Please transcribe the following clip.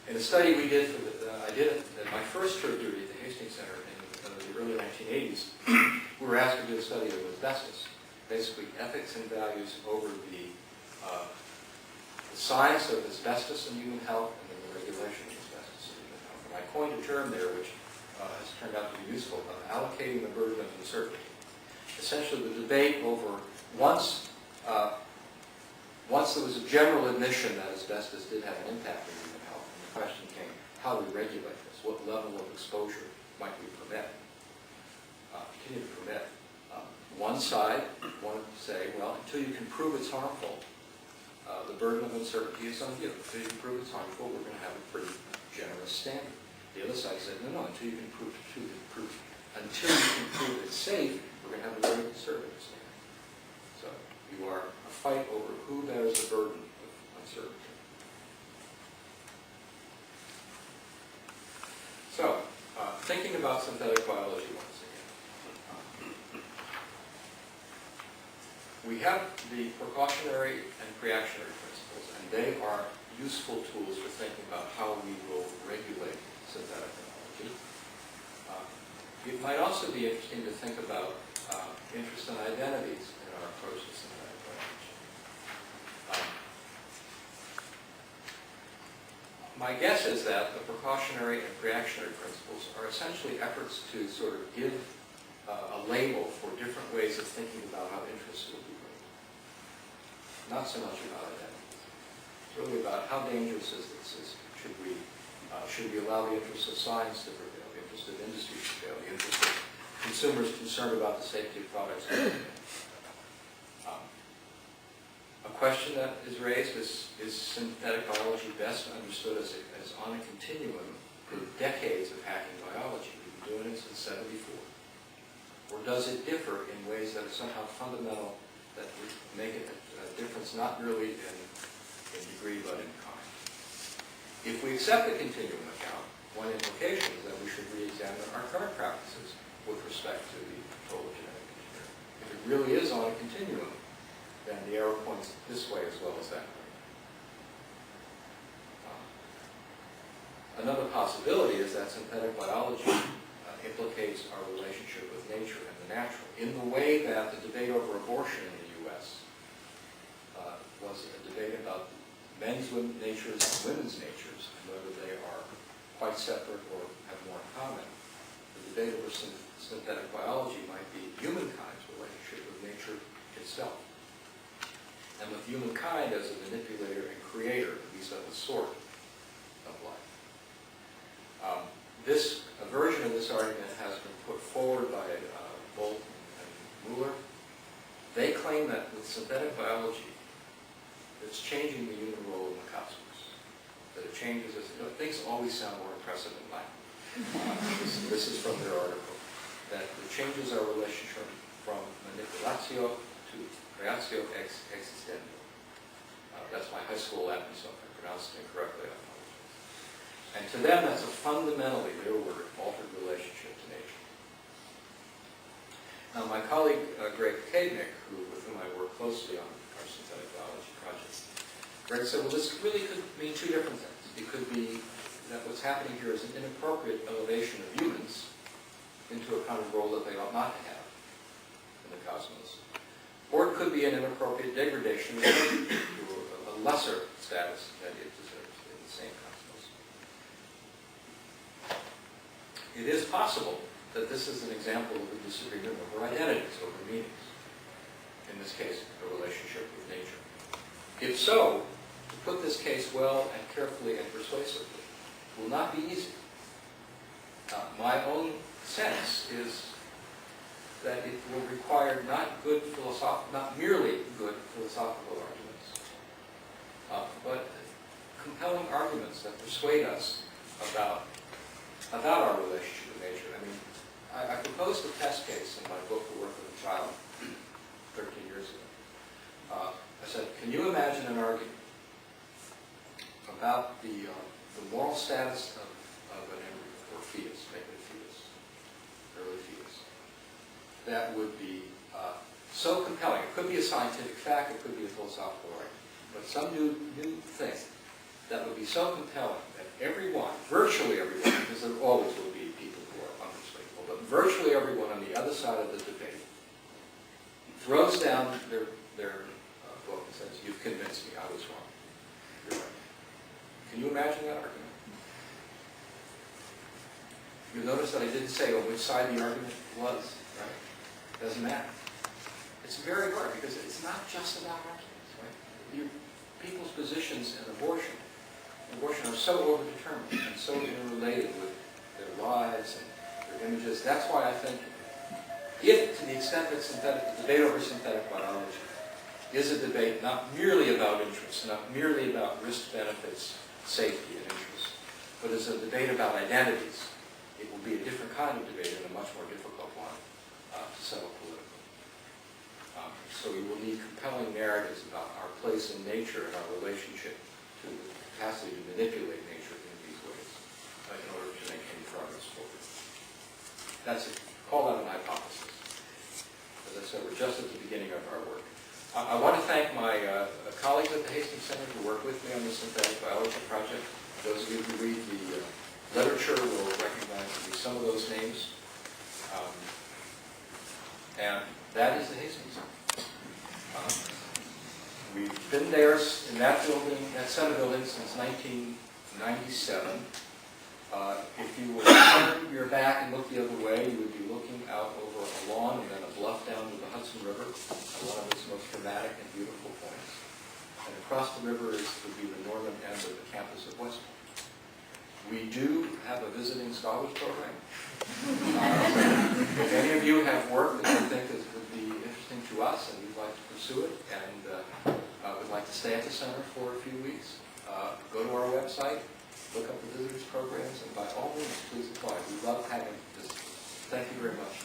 In a study we did for I did it at my first tour of duty at the Hastings Center in the early 1980s. We were asked to do a study of asbestos, basically ethics and values over the science of asbestos in human health and then the regulation of asbestos in human health. And I coined a term there which has turned out to be useful, allocating the burden of uncertainty. Essentially the debate over once there was a general admission that asbestos did have an impact on human health, and the question came, how do we regulate this? What level of exposure might we permit? Continue to permit. One side wanted to say, well, until you can prove it's harmful, the burden of uncertainty is on you. Until you can prove it's harmful, we're going to have a pretty generous standard. The other side said, no, until you can prove it's safe, we're going to have a very conservative standard. So you are a fight over who bears the burden of uncertainty. So, thinking about synthetic biology once again. We have the precautionary and reactionary principles, and they are useful tools for thinking about how we will regulate synthetic biology. It might also be interesting to think about interests and identities in our approach to synthetic biology. My guess is that the precautionary and reactionary principles are essentially efforts to sort of give a label for different ways of thinking about how interests will be raised. Not so much about identities. It's really about how dangerous is this system. Should we allow the interests of science to prevail, the interest of industry to prevail, the interest of consumers concerned about the safety of products? A question that is raised is synthetic biology best understood as on a continuum with decades of hacking biology? We've been doing it since '74. Or does it differ in ways that are somehow fundamental, that would make it a difference not merely in degree but in kind? If we accept the continuum account, one implication is that we should re-examine our current practices with respect to the control of genetic engineering. If it really is on a continuum, then the arrow points this way as well as that way. Another possibility is that synthetic biology implicates our relationship with nature and the natural in the way that the debate over abortion in the U.S. Was a debate about men's natures and women's natures and whether they are quite separate or have more in common. The debate over synthetic biology might be humankind's relationship with nature itself, and with humankind as a manipulator and creator, at least of a sort, of life. A version of this argument has been put forward by Bolt and Mueller. They claim that with synthetic biology, it's changing the human role in the cosmos. That it changes as, things always sound more impressive in Latin. This is from their article. That it changes our relationship from manipulatio to creatio ex existendo. That's my high school Latin, so if I pronounced it incorrectly, I apologize. And to them, that's a fundamentally, their word, altered relationship to nature. Now, my colleague, Greg Kadnick, with whom I work closely on our synthetic biology project, Greg said, well, this really could mean two different things. It could be that what's happening here is an inappropriate elevation of humans into a kind of role that they ought not to have in the cosmos. Or it could be an inappropriate degradation of nature to a lesser status that it deserves in the same cosmos. It is possible that this is an example of a disagreement over identities, over meanings. In this case, a relationship with nature. If so, to put this case well and carefully and persuasively will not be easy. My own sense is that it will require not merely good philosophical arguments, but compelling arguments that persuade us about our relationship with nature. I mean, I proposed a test case in my book, The Work of a Child, 13 years ago. I said, can you imagine an argument about the moral status of an embryo or fetus, make it a fetus, early fetus, that would be so compelling? It could be a scientific fact, it could be a philosophical argument, but some new thing that would be so compelling that everyone, virtually everyone, because there always will be people who are unpersuadable, but virtually everyone on the other side of the debate throws down their book and says, "You've convinced me, I was wrong. You're right." Can you imagine that argument? You'll notice that I didn't say on which side the argument was, right? Doesn't matter. It's very hard because it's not just about arguments, right? People's positions in abortion are so overdetermined and so interrelated with their lives and their images. That's why I think, if to the extent that the debate over synthetic biology is a debate not merely about interests, not merely about risk, benefits, safety, and interests, but is a debate about identities, it will be a different kind of debate and a much more difficult one to settle politically. So we will need compelling narratives about our place in nature and our relationship to the capacity to manipulate nature in these ways in order to make any progress forward. Call that an hypothesis. As I said, we're just at the beginning of our work. I want to thank my colleagues at the Hastings Center who worked with me on the synthetic biology project. Those of you who read the literature will recognize at least some of those names. And that is the Hastings Center. We've been there in that building, that set of buildings, since 1997. If you were to turn your back and look the other way, you would be looking out over a lawn and then a bluff down to the Hudson River, one of its most dramatic and beautiful points. And across the river would be the northern end of the campus of West Point. We do have a visiting scholars program. If any of you have work that you think would be interesting to us and you'd like to pursue it and would like to stay at the center for a few weeks, go to our website, look up the visitors programs, and by all means, please apply. We love having this. Thank you very much.